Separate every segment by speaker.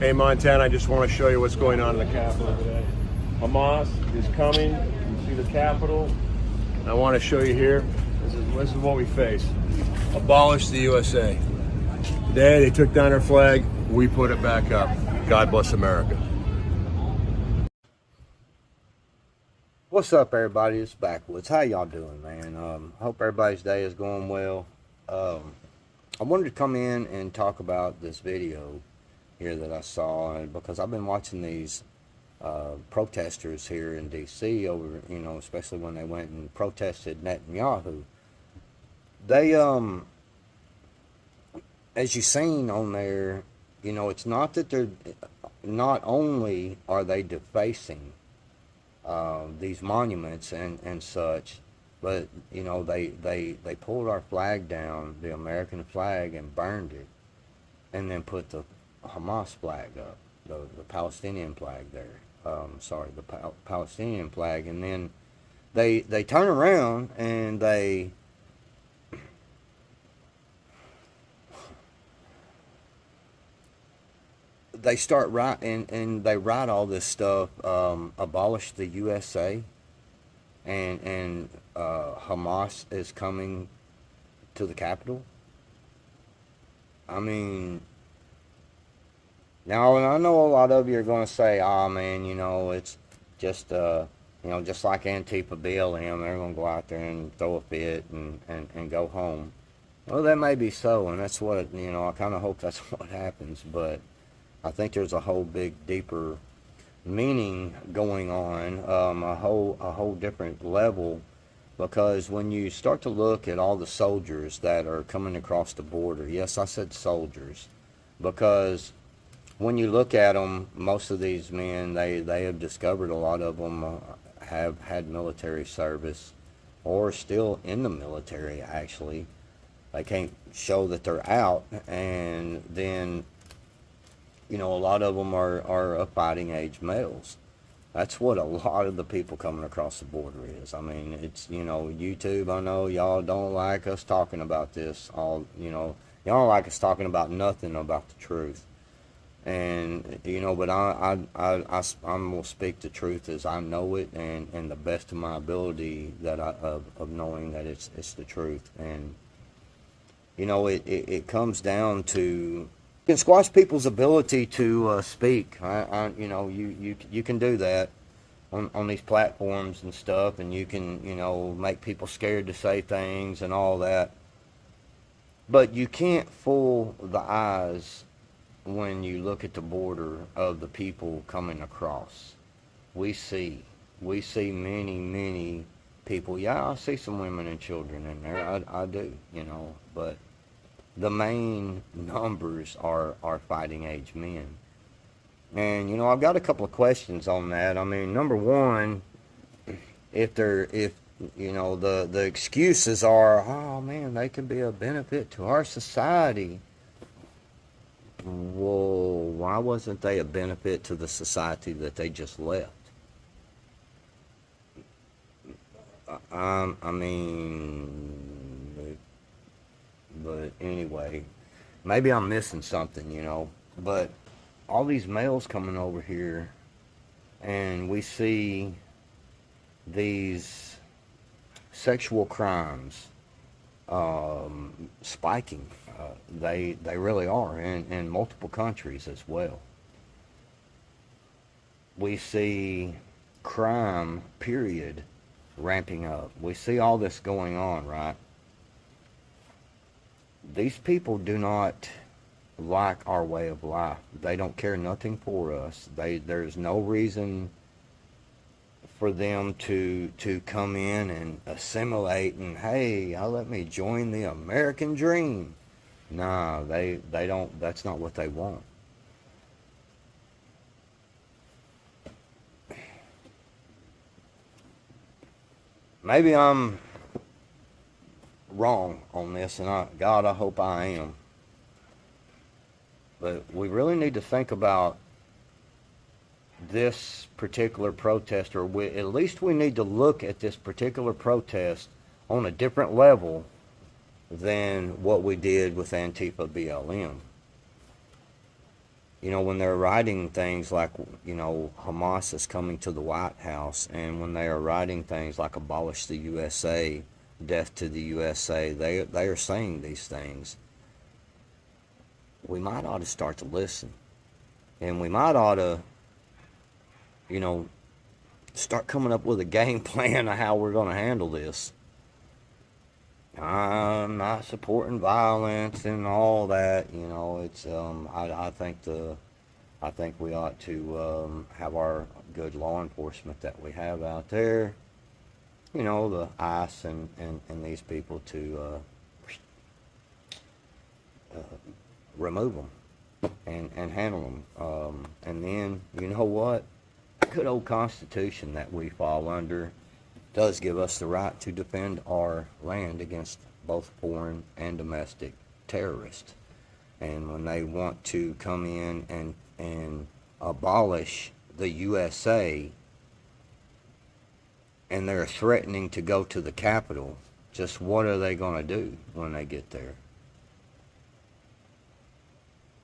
Speaker 1: Hey Montana, I just want to show you what's going on in the Capitol today. Hamas is coming. You see the Capitol. I want to show you here. This is what we face. Abolish the USA. Today they took down our flag. We put it back up. God bless America.
Speaker 2: What's up, everybody? It's Backwoods. How y'all doing, man? I hope everybody's day is going well. I wanted to come in and talk about this video here that I saw, and because I've been watching these protesters here in D.C. over, especially when they went and protested Netanyahu. They, as you've seen on there, it's not that they're, not only are they defacing these monuments and such, but they pulled our flag down, the American flag, and burned it, and then put the Hamas flag up, the Palestinian flag there. The Palestinian flag, and then they turn around and they start writing, and they write all this stuff, abolish the USA, and Hamas is coming to the Capitol. I mean, now I know a lot of you are going to say, "Oh man, it's just just like Antifa BLM, they're going to go out there and throw a fit and go home." Well, that may be so, and that's what I kind of hope that's what happens, but I think there's a whole big, deeper meaning going on, a whole different level, because when you start to look at all the soldiers that are coming across the border, yes, I said soldiers, because when you look at them, most of these men, they have discovered, a lot of them have had military service or still in the military, actually. They can't show that they're out, and then a lot of them are fighting age males. That's what a lot of the people coming across the border is. I mean, it's, YouTube, I know y'all don't like us talking about this. Y'all don't like us talking about nothing about the truth. And, but I'm going to speak the truth as I know it, and the best of my ability of knowing that it's the truth. And, it comes down to, you can squash people's ability to speak. You can do that on these platforms and stuff, and you can make people scared to say things and all that. But you can't fool the eyes when you look at the border of the people coming across. We see many people. Yeah, I see some women and children in there. I do, but the main numbers are fighting age men. And I've got a couple of questions on that. I mean, number one, if the excuses are, oh man, they could be a benefit to our society. Well, why wasn't they a benefit to the society that they just left? I mean, but anyway, maybe I'm missing something, but all these males coming over here, and we see these sexual crimes spiking. They really are in multiple countries as well. We see crime, period, ramping up. We see all this going on, right? These people do not like our way of life. They don't care nothing for us. There's no reason for them to come in and assimilate and, hey, let me join the American dream. Nah, they don't. That's not what they want. Maybe I'm wrong on this, and God, I hope I am. But we really need to think about this particular protest, or at least we need to look at this particular protest on a different level than what we did with Antifa BLM. you know, when they're writing things like, you know, Hamas is coming to the White House, and when they are writing things like abolish the USA, death to the USA, they are saying these things. We might ought to start to listen. And we might ought to, you know, start coming up with a game plan of how we're going to handle this. I'm not supporting violence and all that, you know. It's I think we ought to have our good law enforcement that we have out there, you know, the ICE and these people to remove them and handle them. And then, you know what? Good old Constitution that we fall under does give us the right to defend our land against both foreign and domestic terrorists. And when they want to come in and abolish the USA, and they're threatening to go to the Capitol, just what are they going to do when they get there?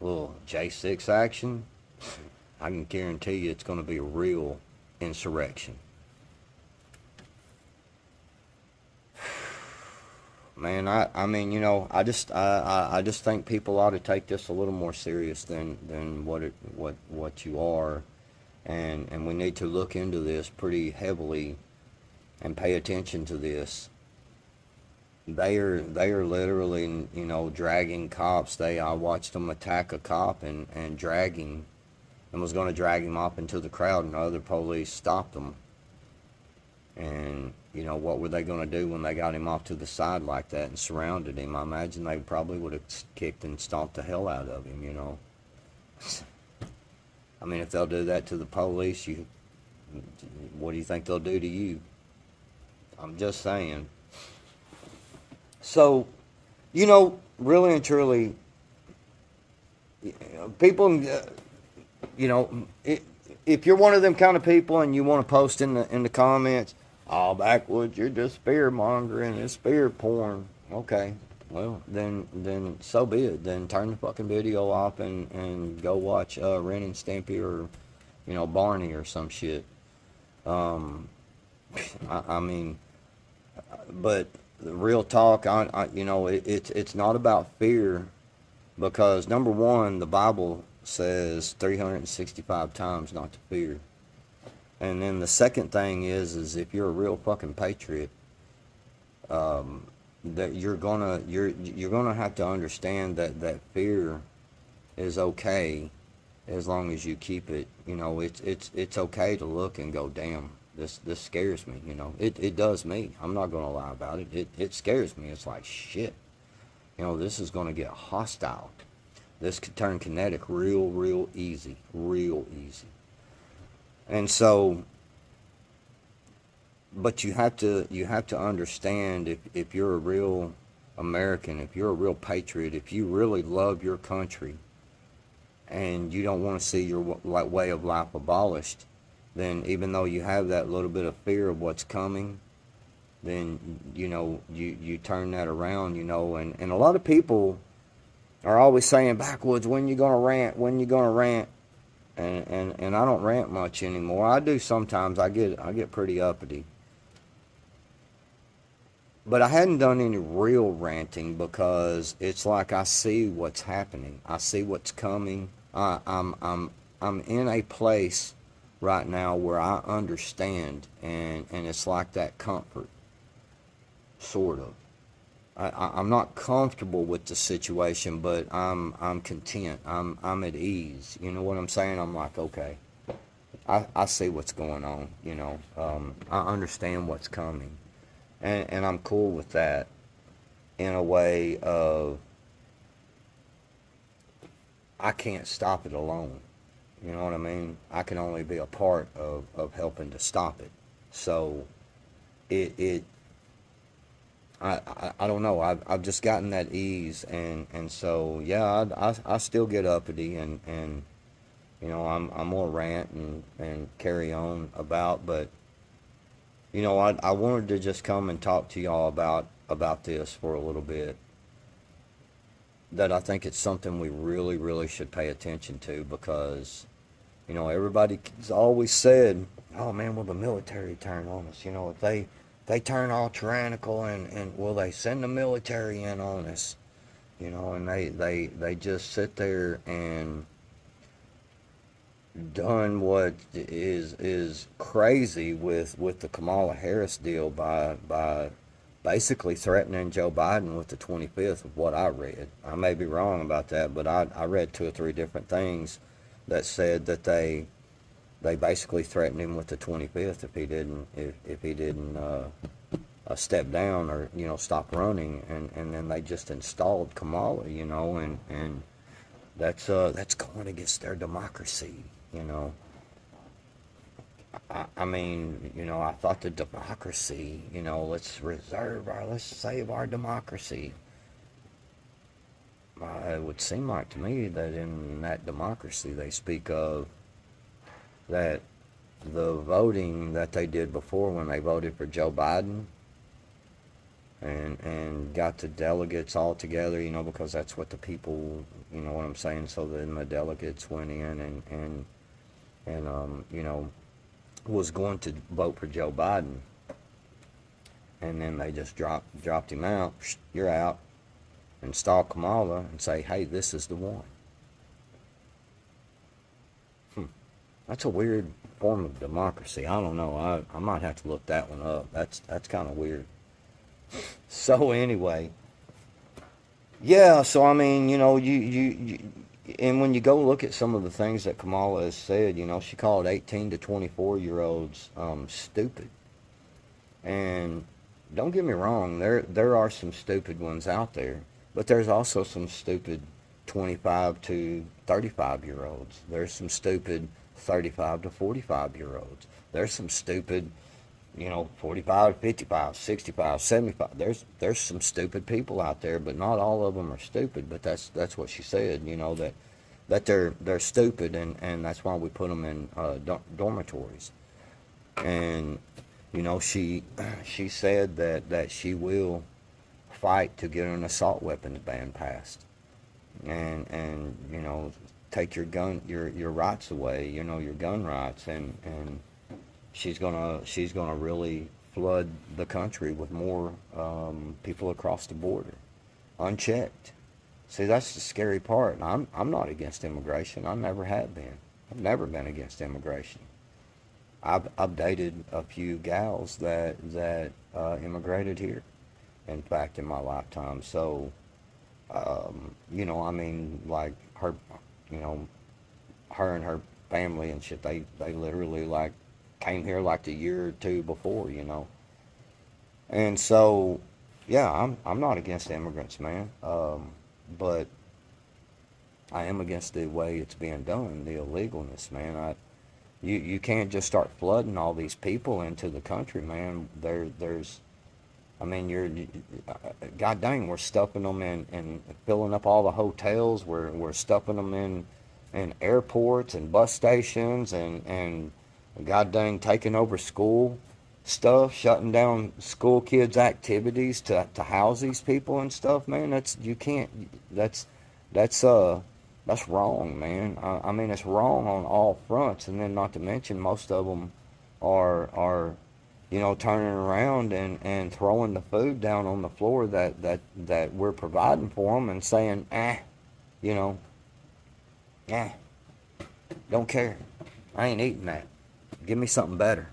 Speaker 2: A little J6 action? I can guarantee you it's going to be a real insurrection. Man, I mean, you know, I just think people ought to take this a little more serious than what you are, and we need to look into this pretty heavily and pay attention to this. They are literally, you know, dragging cops. I watched them attack a cop and dragging, and was going to drag him up into the crowd, and the other police stopped them. And, you know, what were they going to do when they got him off to the side like that and surrounded him? I imagine they probably would have kicked and stomped the hell out of him, you know. I mean, if they'll do that to the police, what do you think they'll do to you? I'm just saying. So, you know, really and truly, people, you know, if you're one of them kind of people and you want to post in the comments, "Oh, backwoods, you're just fear mongering, it's fear porn." Okay, well then so be it. Then turn the fucking video off and go watch Ren and Stimpy or, you know, Barney or some shit. I mean, but the real talk, you know, it's not about fear, because number one, the Bible says 365 times not to fear. And then the second thing is if you're a real fucking patriot, that you're gonna have to understand that fear is okay as long as you keep it. You know, it's okay to look and go, damn, this scares me. You know, it does me. I'm not gonna lie about it. It scares me. It's like, shit. You know, this is gonna get hostile. This could turn kinetic real easy. And so, but you have to understand, if you're a real American, if you're a real patriot, if you really love your country, and you don't want to see your way of life abolished, then even though you have that little bit of fear of what's coming, then, you know, you turn that around, you know. And a lot of people are always saying, "Backwoods, when you gonna rant? When you gonna rant?" And I don't rant much anymore. I do sometimes. I get pretty uppity. But I hadn't done any real ranting, because it's like I see what's happening. I see what's coming. I'm in a place right now where I understand, and it's like that comfort, sort of. I'm not comfortable with the situation, but I'm content. I'm at ease. You know what I'm saying? I'm like, okay, I see what's going on. You know, I understand what's coming, and I'm cool with that. In a way of, I can't stop it alone. You know what I mean? I can only be a part of helping to stop it. So I don't know. I've just gotten that ease, and so yeah, I still get uppity, and you know, I'm more rant and carry on about. But you know, I wanted to just come and talk to y'all about this for a little bit, that I think it's something we really, really should pay attention to, because, you know, everybody's always said, oh man, will the military turn on us? You know, if they turn all tyrannical, and will they send the military in on us? You know, and they just sit there and done what is crazy with the Kamala Harris deal by basically threatening Joe Biden with the 25th, of what I read. I may be wrong about that, but I read 2 or 3 different things that said that they basically threatened him with the 25th if he didn't step down, or, you know, stop running, and then they just installed Kamala, you know, and that's going against their democracy, you know. I mean, you know, I thought the democracy, you know, let's save our democracy. It would seem like to me that in that democracy they speak of, that the voting that they did before, when they voted for Joe Biden and got the delegates all together, you know, because that's what the people, you know what I'm saying, so then the delegates went in and you know, was going to vote for Joe Biden, and then they just dropped him out. You're out. Install Kamala and say, hey, this is the one. That's a weird form of democracy. I don't know. I might have to look that one up. That's kind of weird. So anyway, yeah. So I mean, you know, you and when you go look at some of the things that Kamala has said, you know, she called 18 to 24-year-olds stupid. And don't get me wrong, there are some stupid ones out there, but there's also some stupid 25 to 35-year-olds. There's some stupid 35 to 45-year-olds. There's some stupid, you know, 45 to 55, 65, 75. There's some stupid people out there, but not all of them are stupid. But that's what she said, you know, that they're stupid, and that's why we put them in dormitories. And, you know, she said that she will fight to get an assault weapons ban passed, and you know, take your rights away, you know, your gun rights, and she's gonna really flood the country with more people across the border, unchecked. See, that's the scary part. I'm not against immigration. I never have been. I've never been against immigration. I've dated a few gals that immigrated here, in fact, in my lifetime. So, you know, I mean, like her, you know, her and her family and shit, they literally like came here like the year or 2 before, you know. And so, yeah, I'm not against immigrants, man. But I am against the way it's being done, the illegalness, man. You can't just start flooding all these people into the country, man. There's, I mean, God dang, we're stuffing them in and filling up all the hotels. We're stuffing them in airports and bus stations, and God dang, taking over school stuff, shutting down school kids' activities to house these people and stuff, man. That's wrong, man. I mean, it's wrong on all fronts, and then not to mention most of them are you know, turning around and throwing the food down on the floor that we're providing for them, and saying, you know, don't care. I ain't eating that. Give me something better.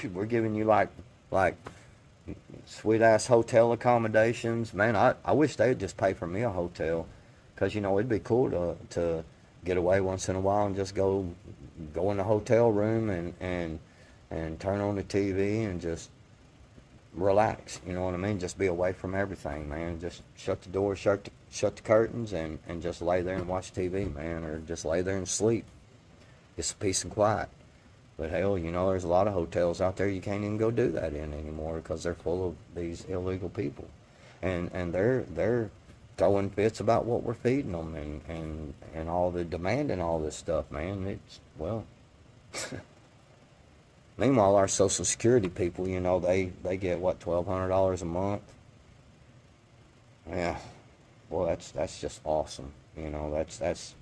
Speaker 2: Dude, we're giving you like sweet ass hotel accommodations. Man, I wish they'd just pay for me a hotel, because, you know, it'd be cool to get away once in a while and just go in the hotel room and turn on the TV and just relax. You know what I mean? Just be away from everything, man. Just shut the door, shut the curtains, and just lay there and watch TV, man, or just lay there and sleep. It's peace and quiet. But hell, you know, there's a lot of hotels out there you can't even go do that in anymore, because they're full of these illegal people, and they're throwing fits about what we're feeding them, and all the demand and all this stuff, man. It's, well, meanwhile, our Social Security people, you know, they get what, $1,200 a month, Yeah. Well, that's just awesome. That's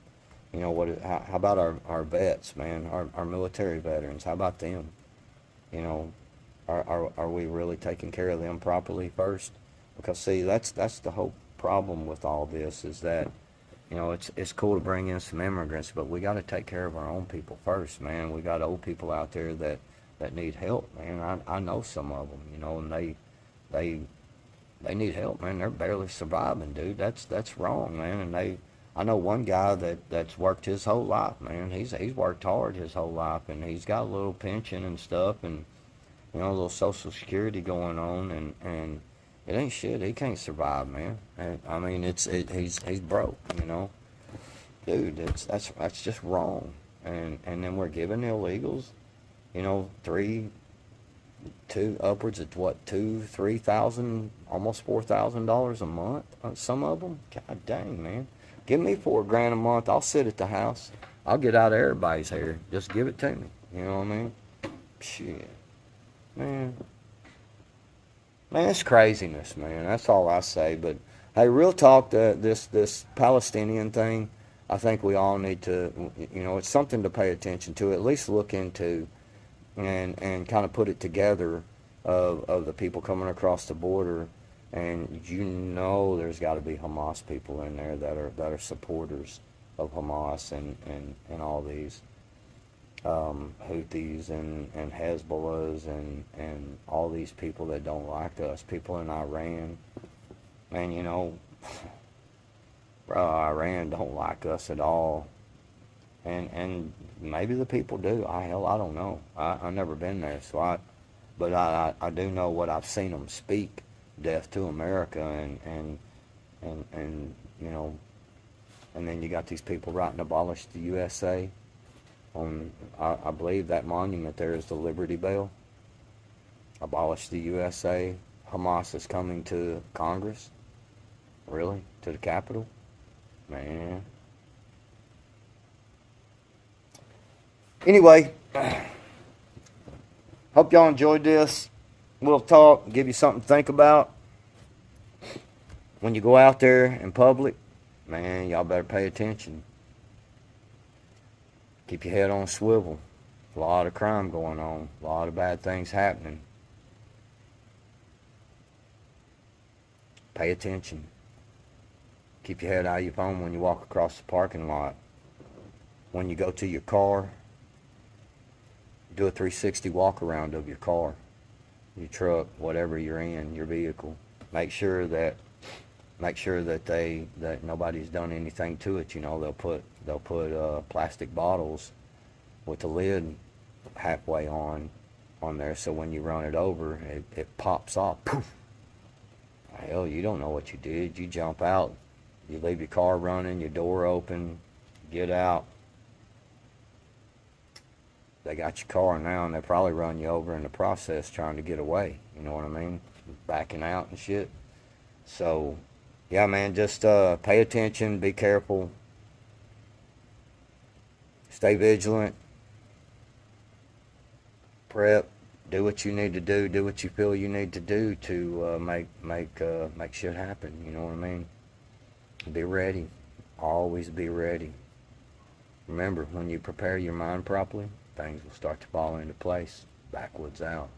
Speaker 2: how about our vets, man, our military veterans? How about them? You know, are we really taking care of them properly first? Because see, that's the whole problem with all this is that it's cool to bring in some immigrants, but we got to take care of our own people first, man. We got old people out there that need help, man. I know some of them, and they they need help, man. They're barely surviving, dude. That's wrong, man. I know one guy that's worked his whole life, man. He's worked hard his whole life, and he's got a little pension and stuff, and a little Social Security going on, and it ain't shit. He can't survive, man. And, I mean, he's broke, dude. That's just wrong. And then we're giving illegals, three, two upwards of what, 3,000, almost $4,000 a month. Some of them, god dang, man. Give me $4,000 a month. I'll sit at the house. I'll get out of everybody's hair. Just give it to me. You know what I mean? Shit, man. Man, it's craziness, man. That's all I say. But hey, real talk. This Palestinian thing, I think we all need to. It's something to pay attention to. At least look into, and kind of put it together of the people coming across the border. And there's got to be Hamas people in there that are supporters of Hamas and all these Houthis and Hezbollahs and all these people that don't like us. People in Iran, man, bro, Iran don't like us at all. And maybe the people do. I don't know. I've never been there, but I do know what I've seen them speak. Death to America, and and then you got these people writing abolish the USA on, I believe that monument there is the Liberty Bell. Abolish the USA. Hamas is coming to Congress. Really? To the Capitol? Man. Anyway, hope y'all enjoyed this. We'll talk, give you something to think about. When you go out there in public, man, y'all better pay attention. Keep your head on a swivel. A lot of crime going on. A lot of bad things happening. Pay attention. Keep your head out of your phone when you walk across the parking lot. When you go to your car, do a 360 walk around of your car, your truck, whatever you're in, your vehicle. Make sure that nobody's done anything to it. They'll put plastic bottles with the lid halfway on there, so when you run it over, it pops off. Poof. Hell, you don't know what you did. You jump out, you leave your car running, your door open, get out. They got your car now, and they probably run you over in the process trying to get away. You know what I mean? Backing out and shit. So, yeah, man, just pay attention, be careful, stay vigilant, prep, do what you need to do what you feel you need to do to make shit happen. You know what I mean? Be ready. Always be ready. Remember, when you prepare your mind properly, things will start to fall into place. Backwoods out.